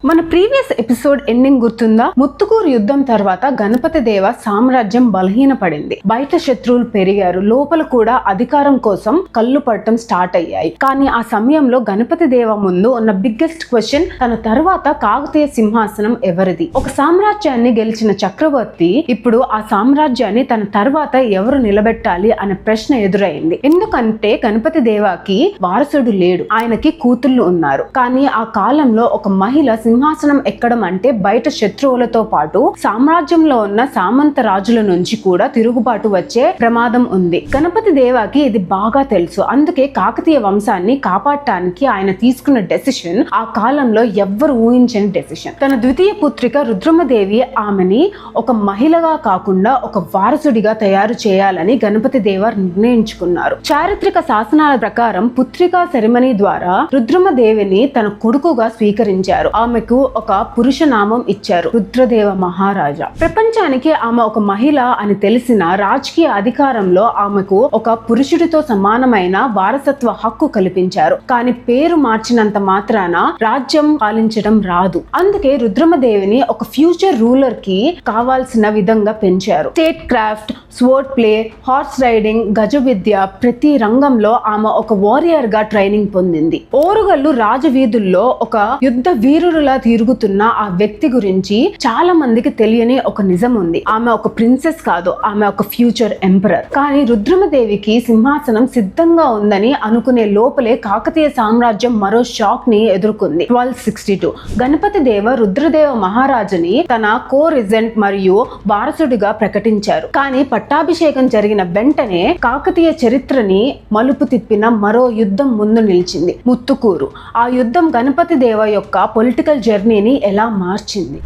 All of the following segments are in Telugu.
మన ప్రీవియస్ ఎపిసోడ్ ఎండింగ్ గుర్తుందా? ముత్తుకూరు యుద్ధం తర్వాత గణపతి దేవ సామ్రాజ్యం బలహీనపడింది. బయట శత్రువులు పెరిగారు, లోపల కూడా అధికారం కోసం కళ్ళు పడటం స్టార్ట్ అయ్యాయి. కానీ ఆ సమయంలో గణపతి దేవ ముందు ఉన్న బిగ్గెస్ట్ క్వశ్చన్, తన తర్వాత కాకతీయ సింహాసనం ఎవరిది? ఒక సామ్రాజ్యాన్ని గెలిచిన చక్రవర్తి ఇప్పుడు ఆ సామ్రాజ్యాన్ని తన తర్వాత ఎవరు నిలబెట్టాలి అనే ప్రశ్న ఎదురైంది. ఎందుకంటే గణపతి దేవాకి వారసుడు లేడు, ఆయనకి కూతుళ్ళు ఉన్నారు. కానీ ఆ కాలంలో ఒక మహిళ సింహాసనం ఎక్కడం అంటే బయట శత్రువులతో పాటు సామ్రాజ్యంలో ఉన్న సామంత రాజుల నుంచి కూడా తిరుగుబాటు వచ్చే ప్రమాదం ఉంది. గణపతి దేవాకి ఇది బాగా తెలుసు. అందుకే కాకతీయ వంశాన్ని కాపాడటానికి ఆయన తీసుకున్న డెసిషన్ ఆ కాలంలో ఎవ్వరు ఊహించని డెసిషన్. తన ద్వితీయ పుత్రిక రుద్రమదేవి ఆమెని ఒక మహిళగా కాకుండా ఒక వారసుడిగా తయారు చేయాలని గణపతి దేవ నిర్ణయించుకున్నారు. చారిత్రక శాసనాల ప్రకారం పుత్రికా సెరమనీ ద్వారా రుద్రమదేవిని తన కొడుకుగా స్వీకరించారు. ఆమెకు ఒక పురుష నామం ఇచ్చారు, రుద్రదేవ మహారాజా. ప్రపంచానికి ఆమె ఒక మహిళ అని తెలిసిన రాజకీయ అధికారంలో ఆమెకు ఒక పురుషుడితో సమానమైన వారసత్వ హక్కు కల్పించారు. కానీ పేరు మార్చినంత మాత్రాన రాజ్యం పాలించడం రాదు. అందుకే రుద్రమదేవిని ఒక ఫ్యూచర్ రూలర్ కి కావాల్సిన విధంగా పెంచారు. State craft, sword play, horse riding, గజ విద్య, ప్రతి రంగంలో ఆమె ఒక వారియర్ గా ట్రైనింగ్ పొందింది. ఓరుగల్లు రాజవీధుల్లో ఒక యుద్ధ వీరులా తిరుగుతున్న ఆ వ్యక్తి గురించి చాలా మందికి తెలియని ఒక నిజం ఉంది. ఆమె ఒక ప్రిన్సెస్ కాదు, ఆమె ఒక ఫ్యూచర్ ఎంపరర్. కానీ రుద్రమదేవికి సింహాసనం సిద్ధంగా ఉందని అనుకునే లోపలే కాకతీయ సామ్రాజ్యం మరో షాక్ ని ఎదుర్కొంది. 1262 గణపతి దేవ రుద్రదేవ మహారాజుని తన కో రిజెంట్ మరియు వారసుడిగా ప్రకటించారు. కానీ పట్టాభిషేకం జరిగిన వెంటనే కాకతీయ చరిత్రని మలుపు తిప్పిన మరో యుద్ధం ముందు నిలిచింది, ముత్తుకూరు. ఆ యుద్ధం గణపతి దేవ యొక్క పొలిటికల్ జర్నీని ఎలా మార్చింది?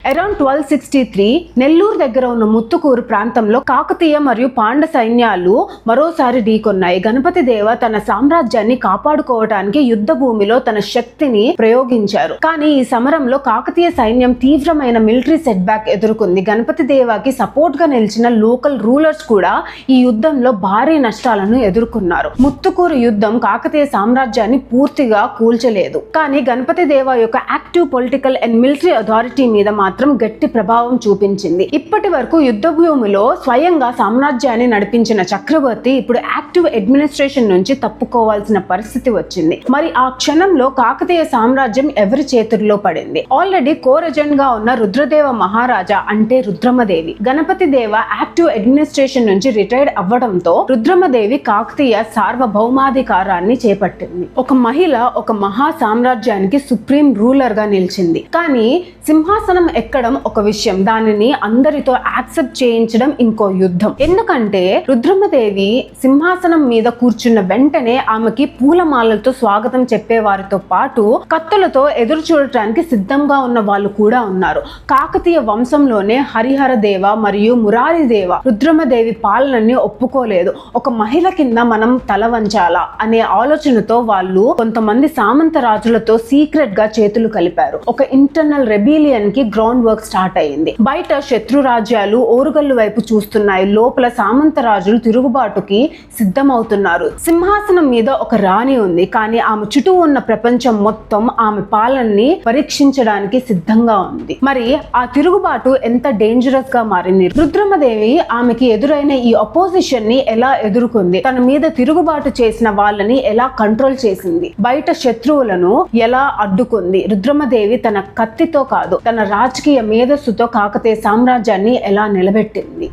అరౌండ్ 1263 నెల్లూరు దగ్గర ఉన్న ముత్తుకూరు ప్రాంతంలో కాకతీయ మరియు పాండ్య సైన్యాలు మరోసారి ఢీకొన్నాయి. గణపతి దేవ తన సామ్రాజ్యాన్ని కాపాడుకోవడానికి యుద్ధ భూమిలో తన శక్తిని ప్రయోగించారు. కానీ ఈ సమరంలో కాకతీయ సైన్యం తీవ్రమైన మిలిటరీ సెట్ బ్యాక్ ఎదుర్కొంది. గణపతి దేవాకి సపోర్ట్ గా నిలిచిన లోకల్ రూలర్స్ కూడా ఈ యుద్ధంలో భారీ నష్టాలను ఎదుర్కొన్నారు. ముత్తుకూరు యుద్ధం కాకతీయ సామ్రాజ్యాన్ని పూర్తిగా కూల్చలేదు, కానీ గణపతి దేవ యొక్క active political and military authority మీద మాత్రం గట్టి ప్రభావం చూపించింది. ఇప్పటి వరకు యుద్ధ భూమిలో స్వయంగా సామ్రాజ్యాన్ని నడిపించిన చక్రవర్తి ఇప్పుడు యాక్టివ్ అడ్మినిస్ట్రేషన్ నుంచి తప్పుకోవాల్సిన పరిస్థితి వచ్చింది. మరి ఆ క్షణంలో కాకతీయ సామ్రాజ్యం ఎవరి చేతుల్లో పడింది? ఆల్రెడీ కో రెజెంట్ గా ఉన్న రుద్రదేవ మహారాజా అంటే రుద్రమదేవి. గణపతి దేవ యాక్టివ్ అడ్మినిస్ట్రేషన్ నుంచి రిటైర్డ్ అవ్వడంతో రుద్రమదేవి కాకతీయ సార్వభౌమాధికారాన్ని చేపట్టింది. ఒక మహిళ ఒక మహా సామ్రాజ్యానికి సుప్రీం రూలర్ గా నిలిచింది. కానీ సింహాసనం ఎక్కడం ఒక విషయం, దానిని అందరితో యాక్సెప్ట్ చేయించడం ఇంకో యుద్ధం. ఎందుకంటే రుద్రమదేవి సింహాసనం మీద కూర్చున్న వెంటనే ఆమెకి పూలమాలలతో స్వాగతం చెప్పే వారితో పాటు కత్తులతో ఎదురు చూడటానికి సిద్ధంగా ఉన్న వాళ్ళు కూడా ఉన్నారు. కాకతీయ వంశంలోనే హరిహర దేవ మరియు మురారి దేవ రుద్రమదేవి పాలనని ఒప్పుకోలేదు. ఒక మహిళ కింద మనం తల వంచాలా అనే ఆలోచనతో వాళ్ళు కొంతమంది సామంత రాజులతో సీక్రెట్ గా చేతులు కలిపారు. ఒక ఇంటర్నల్ రెబిలియన్ కి గ్రౌండ్ వర్క్ స్టార్ట్ అయింది. బయట శత్రు రాజ్యాలు ఓరుగల్లు వైపు చూస్తున్నాయి, లోపల సామంత రాజులు తిరుగుబాటుకి సిద్ధమవుతున్నారు. సింహాసనం మీద ఒక రాణి ఉంది, కానీ ఆమె చుట్టూ ఉన్న ప్రపంచం మొత్తం ఆమె పాలనని పరీక్షించడానికి సిద్ధంగా ఉంది. మరి ఆ తిరుగుబాటు ఎంత డేంజరస్ గా మారింది? రుద్రమదేవి ఆమెకి ఎదురైన ఈ అపోజిషన్ ని ఎలా ఎదుర్కొంది? తన మీద తిరుగుబాటు చేసిన వాళ్ళని ఎలా కంట్రోల్ చేసింది? బయట శత్రువులను ఎలా అడ్డుకుంది? రుద్రమదేవి తన కత్తితో కాదు, తన రాజకీయ మేధస్సుతో కాకతీయ సామ్రాజ్యాన్ని ఎలా నిలబెట్టింది?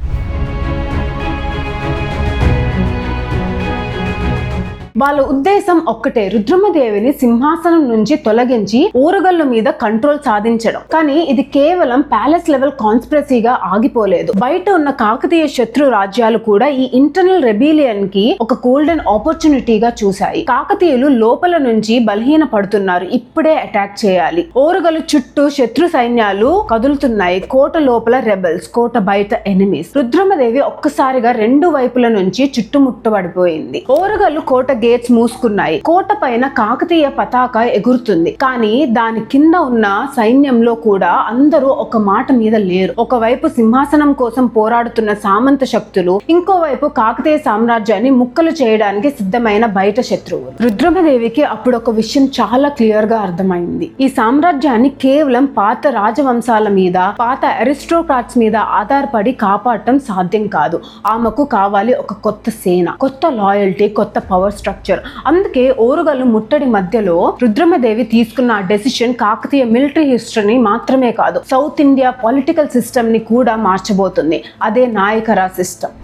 వాళ్ళ ఉద్దేశం ఒక్కటే, రుద్రమదేవిని సింహాసనం నుంచి తొలగించి ఓరుగల్లు మీద కంట్రోల్ సాధించడం. కానీ ఇది కేవలం ప్యాలెస్ లెవెల్ కాన్స్పిరసీగా ఆగిపోలేదు. బయట ఉన్న కాకతీయ శత్రు రాజ్యాలు కూడా ఈ ఇంటర్నల్ రెబిలియన్ కి ఒక గోల్డెన్ ఆపర్చునిటీగా చూశాయి. కాకతీయులు లోపల నుంచి బలహీన పడుతున్నారు, ఇప్పుడే అటాక్ చేయాలి. ఓరుగల్లు చుట్టూ శత్రు సైన్యాలు కదులుతున్నాయి, కోట లోపల రెబెల్స్, కోట బయట ఎనిమీస్. రుద్రమదేవి ఒక్కసారిగా రెండు వైపుల నుంచి చుట్టుముట్టబడిపోయింది. ఓరుగల్లు కోట గేట్స్ మూసుకున్నాయి. కోట పైన కాకతీయ పతాక ఎగురుతుంది. కానీ దాని కింద ఉన్న సైన్యంలో కూడా అందరూ ఒక మాట మీద లేరు. ఒకవైపు సింహాసనం కోసం పోరాడుతున్న సామంత శక్తులు, ఇంకోవైపు కాకతీయ సామ్రాజ్యాన్ని ముక్కలు చేయడానికి సిద్ధమైన బయట శత్రువులు. రుద్రమదేవికి అప్పుడు ఒక విషయం చాలా క్లియర్ గా అర్థమైంది. ఈ సామ్రాజ్యాన్ని కేవలం పాత రాజవంశాల మీద, పాత అరిస్టోక్రాట్స్ మీద ఆధారపడి కాపాడటం సాధ్యం కాదు. ఆమెకు కావాలి ఒక కొత్త సేన, కొత్త లాయల్టీ, కొత్త పవర్ స్ట్రక్చర్. అందుకే ఓరుగల్లు ముట్టడి మధ్యలో రుద్రమదేవి తీసుకున్న ఆ డెసిషన్ కాకతీయ మిలిటరీ హిస్టరీని మాత్రమే కాదు, సౌత్ ఇండియా పొలిటికల్ సిస్టమ్ ని కూడా మార్చబోతుంది. అదే నాయకరా సిస్టమ్.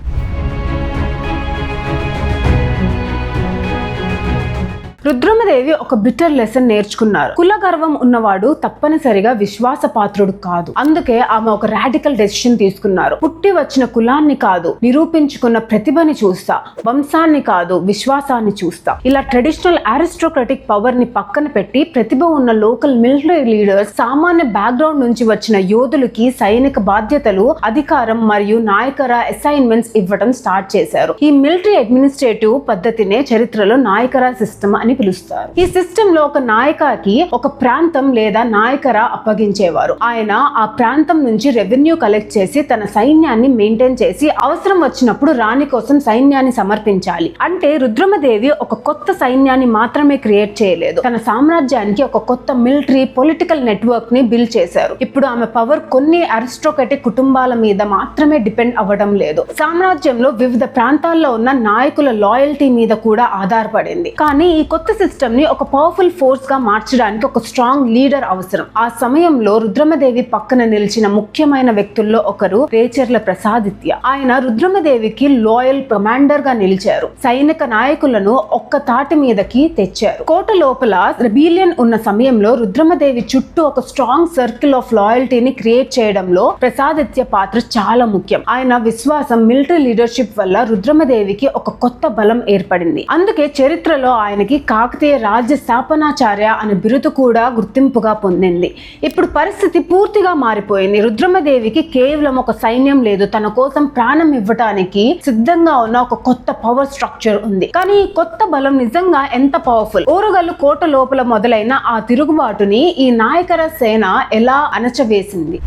రుద్రమదేవి ఒక బిటర్ లెసన్ నేర్చుకున్నారు. కుల గర్వం ఉన్నవాడు తప్పనిసరిగా విశ్వాసపాత్రుడు కాదు. అందుకే ఆమె ఒక రాడికల్ డెసిషన్ తీసుకున్నారు. పుట్టి వచ్చిన కులాన్ని కాదు, నిరూపించుకున్న ప్రతిభని చూస్తా, వంశాన్ని కాదు, విశ్వాసాన్ని చూస్తా. ఇలా ట్రెడిషనల్ అరిస్టోక్రటిక్ పవర్ ని పక్కన పెట్టి ప్రతిభ ఉన్న లోకల్ మిలిటరీ లీడర్స్, సామాన్య బ్యాక్గ్రౌండ్ నుంచి వచ్చిన యోధులకి సైనిక బాధ్యతలు, అధికారం మరియు నాయకరా అసైన్మెంట్స్ ఇవ్వడం స్టార్ట్ చేశారు. ఈ మిలిటరీ అడ్మినిస్ట్రేటివ్ పద్ధతినే చరిత్రలో నాయకరా సిస్టమ్ అని పిలుస్తారు. ఈ సిస్టమ్ లో ఒక నాయకకి ఒక ప్రాంతం లేదా నాయకరా అప్పగించేవారు. ఆయన ఆ ప్రాంతం నుంచి రెవెన్యూ కలెక్ట్ చేసి తన సైన్యాన్ని మెయింటైన్ చేసి అవసరం వచ్చినప్పుడు రాణి కోసం సైన్యాన్ని సమర్పించాలి. అంటే రుద్రమదేవి ఒక కొత్త సైన్యాన్ని మాత్రమే క్రియేట్ చేయలేదు, తన సామ్రాజ్యానికి ఒక కొత్త మిలిటరీ పొలిటికల్ నెట్వర్క్ ని బిల్డ్ చేశారు. ఇప్పుడు ఆమె పవర్ కొన్ని అరిస్టోక్రటిక్ కుటుంబాల మీద మాత్రమే డిపెండ్ అవ్వడం లేదు, సామ్రాజ్యంలో వివిధ ప్రాంతాల్లో ఉన్న నాయకుల లాయల్టీ మీద కూడా ఆధారపడింది. కానీ ఈ కొత్త సిస్టమ్ ని ఒక పవర్ఫుల్ ఫోర్స్ గా మార్చడానికి ఒక స్ట్రాంగ్ లీడర్ అవసరం. ఆ సమయంలో రుద్రమదేవి పక్కన నిలిచిన ముఖ్యమైన వ్యక్తుల్లో ఒకరు రేచర్ల ప్రసాదిత్య. ఆయన రుద్రమదేవికి లాయల్ కమాండర్ గా నిలిచారు. సైనిక నాయకులను ఒక్క తాటి మీదకి తెచ్చారు. కోట లోపల రెబిలియన్ ఉన్న సమయంలో రుద్రమదేవి చుట్టూ ఒక స్ట్రాంగ్ సర్కిల్ ఆఫ్ లాయల్టీని క్రియేట్ చేయడంలో ప్రసాదిత్య పాత్ర చాలా ముఖ్యం. ఆయన విశ్వాసం, మిలిటరీ లీడర్షిప్ వల్ల రుద్రమదేవికి ఒక కొత్త బలం ఏర్పడింది. అందుకే చరిత్రలో ఆయనకి కాకతీయ రాజ్య స్థాపనాచార్య అనే బిరుదు కూడా గుర్తింపుగా పొందింది. ఇప్పుడు పరిస్థితి పూర్తిగా మారిపోయింది. రుద్రమదేవికి కేవలం ఒక సైన్యం లేదు, తన కోసం ప్రాణం ఇవ్వటానికి సిద్ధంగా ఉన్న ఒక కొత్త పవర్ స్ట్రక్చర్ ఉంది. కానీ ఈ కొత్త బలం నిజంగా ఎంత పవర్ఫుల్? ఓరుగల్లు కోట లోపల మొదలైన ఆ తిరుగుబాటుని ఈ నాయకర సేన ఎలా అణచవేసింది?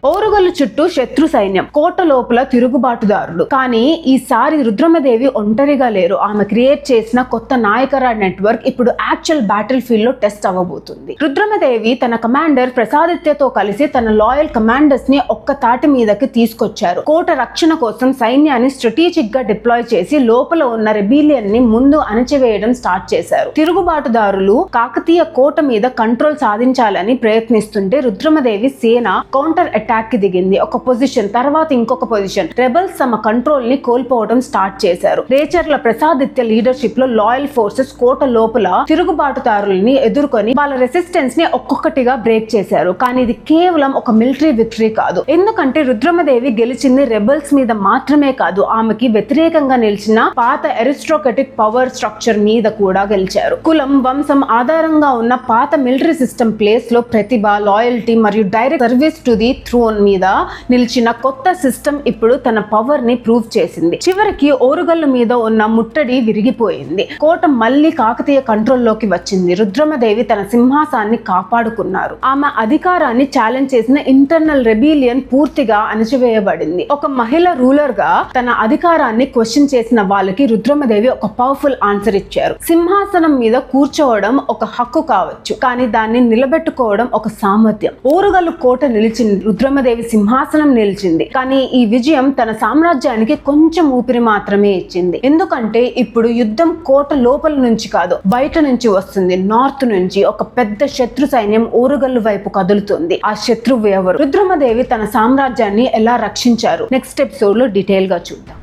ఓరుగల్లు చుట్టూ శత్రు సైన్యం, కోట లోపల తిరుగుబాటుదారులు. కానీ ఈసారి రుద్రమదేవి ఒంటరిగా లేరు. ఆమె క్రియేట్ చేసిన కొత్త నాయకరా నెట్వర్క్ ఇప్పుడు యాక్చువల్ బ్యాటిల్ ఫీల్డ్ లో టెస్ట్ అవ్వబోతుంది. రుద్రమదేవి తన కమాండర్ ప్రసాదిత్యతో కలిసి తన లాయల్ కమాండర్స్ ని ఒక్క తాటి మీదకి తీసుకొచ్చారు. కోట రక్షణ కోసం సైన్యాన్ని స్ట్రాటజిక్ గా డిప్లాయ్ చేసి లోపల ఉన్న రెబిలియన్ ని ముందు అణచివేయడం స్టార్ట్ చేశారు. తిరుగుబాటుదారులు కాకతీయ కోట మీద కంట్రోల్ సాధించాలని ప్రయత్నిస్తుంటే రుద్రమదేవి సేన కౌంటర్ అటాక్ కి దిగింది. ఒక పొజిషన్ తర్వాత ఇంకొక పొజిషన్. రెబల్స్ తమ కంట్రోల్ ని కోల్పోవడం స్టార్ట్ చేశారు. రేచర్ల ప్రసాదిత్య లీడర్షిప్ లో లాయల్ ఫోర్సెస్ కోట లోపల తిరుగుబాటుదారులని ఎదుర్కొని వాళ్ళ రెసిస్టెన్స్ ని ఒక్కొక్కటిగా బ్రేక్ చేశారు. కానీ ఇది కేవలం ఒక మిలిటరీ విక్టరీ కాదు. ఎందుకంటే రుద్రమదేవి గెలిచింది రెబల్స్ మీద మాత్రమే కాదు, ఆమెకి వ్యతిరేకంగా నిలిచిన పాత అరిస్టోక్రటిక్ పవర్ స్ట్రక్చర్ మీద కూడా గెలిచారు. కులం, వంశం ఆధారంగా ఉన్న పాత మిలిటరీ సిస్టమ్ ప్లేస్ లో ప్రతిభ, లాయల్టీ మరియు direct service to the throne మీద నిలిచిన కొత్త సిస్టమ్ ఇప్పుడు తన పవర్ ని ప్రూవ్ చేసింది. చివరికి ఓరుగల్లు మీద ఉన్న ముట్టడి విరిగిపోయింది. కోట మళ్ళీ కాకతీయ కంట్రోల్లోకి వచ్చింది. రుద్రమదేవి తన సింహాసాన్ని కాపాడుకున్నారు. ఆమె అధికారాన్ని ఛాలెంజ్ చేసిన ఇంటర్నల్ రెబిలియన్ పూర్తిగా అణచివేయబడింది. ఒక మహిళ రూలర్ గా తన అధికారాన్ని క్వశ్చన్ చేసిన వాళ్ళకి రుద్రమదేవి ఒక పవర్ఫుల్ ఆన్సర్ ఇచ్చారు. సింహాసనం మీద కూర్చోవడం ఒక హక్కు కావచ్చు, కానీ దాన్ని నిలబెట్టుకోవడం ఒక సామర్థ్యం. ఓరుగల్లు కోట నిలిచింది, రుద్రమదేవి సింహాసనం నిలిచింది. కానీ ఈ విజయం తన సామ్రాజ్యానికి కొంచెం ఊపిరి మాత్రమే ఇచ్చింది. ఎందుకంటే ఇప్పుడు యుద్ధం కోట లోపల నుంచి కాదు, బయట నుంచి వస్తుంది. నార్త్ నుంచి ఒక పెద్ద శత్రు సైన్యం ఓరుగల్లు వైపు కదులుతుంది. ఆ శత్రువు ఎవరు? రుద్రమదేవి తన సామ్రాజ్యాన్ని ఎలా రక్షించారు? నెక్స్ట్ ఎపిసోడ్ లో డీటెయిల్ గా చూద్దాం.